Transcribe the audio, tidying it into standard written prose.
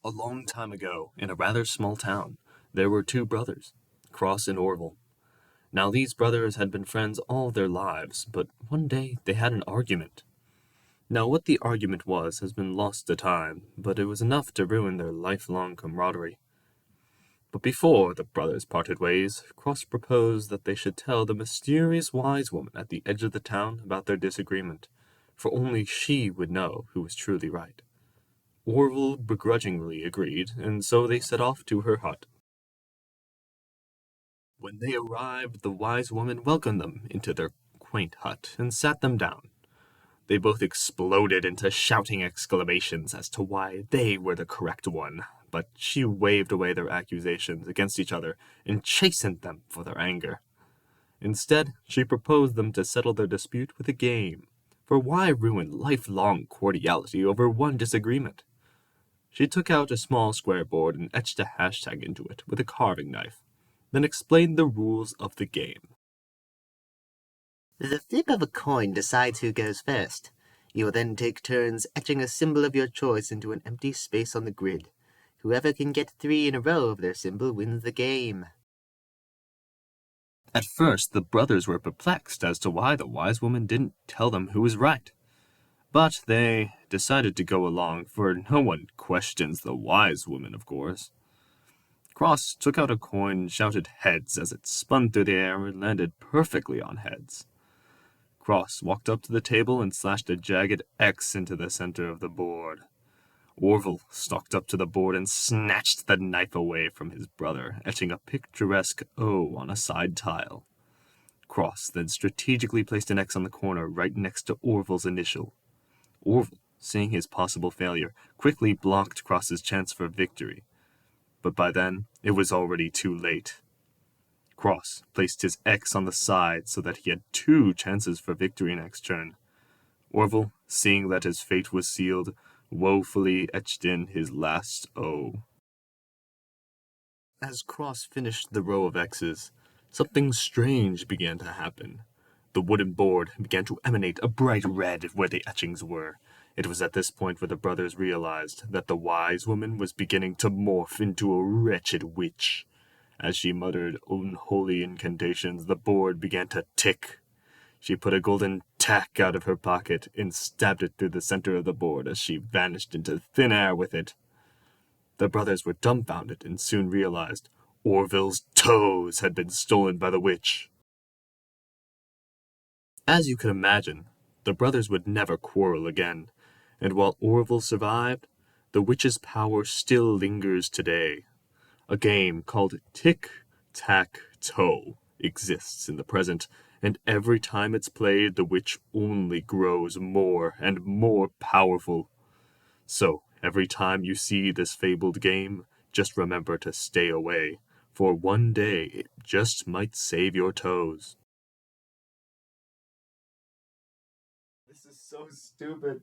A long time ago, in a rather small town, there were two brothers, Cross and Orville. Now these brothers had been friends all their lives, but one day they had an argument. Now what the argument was has been lost to time, but it was enough to ruin their lifelong camaraderie. But before the brothers parted ways, Cross proposed that they should tell the mysterious wise woman at the edge of the town about their disagreement, for only she would know who was truly right. Orville begrudgingly agreed, and so they set off to her hut. When they arrived, the wise woman welcomed them into their quaint hut and sat them down. They both exploded into shouting exclamations as to why they were the correct one, but she waved away their accusations against each other and chastened them for their anger. Instead, she proposed them to settle their dispute with a game, for why ruin lifelong cordiality over one disagreement? She took out a small square board and etched a hashtag into it with a carving knife, then explained the rules of the game. The flip of a coin decides who goes first. You will then take turns etching a symbol of your choice into an empty space on the grid. Whoever can get 3 in a row of their symbol wins the game. At first, the brothers were perplexed as to why the wise woman didn't tell them who was right. But they decided to go along, for no one questions the wise woman, of course. Cross took out a coin and shouted heads as it spun through the air and landed perfectly on heads. Cross walked up to the table and slashed a jagged X into the center of the board. Orville stalked up to the board and snatched the knife away from his brother, etching a picturesque O on a side tile. Cross then strategically placed an X on the corner right next to Orville's initial. Orville, seeing his possible failure, quickly blocked Cross's chance for victory. But by then, it was already too late. Cross placed his X on the side so that he had 2 chances for victory next turn. Orville, seeing that his fate was sealed, woefully etched in his last O. As Cross finished the row of X's, something strange began to happen. The wooden board began to emanate a bright red where the etchings were. It was at this point where the brothers realized that the wise woman was beginning to morph into a wretched witch. As she muttered unholy incantations, the board began to tick. She put a golden tack out of her pocket and stabbed it through the center of the board as she vanished into thin air with it. The brothers were dumbfounded and soon realized Orville's toes had been stolen by the witch. As you can imagine, the brothers would never quarrel again, and while Orville survived, the witch's power still lingers today. A game called Tic-Tac-Toe exists in the present, and every time it's played, the witch only grows more and more powerful. So, every time you see this fabled game, just remember to stay away, for one day it just might save your toes. This is so stupid.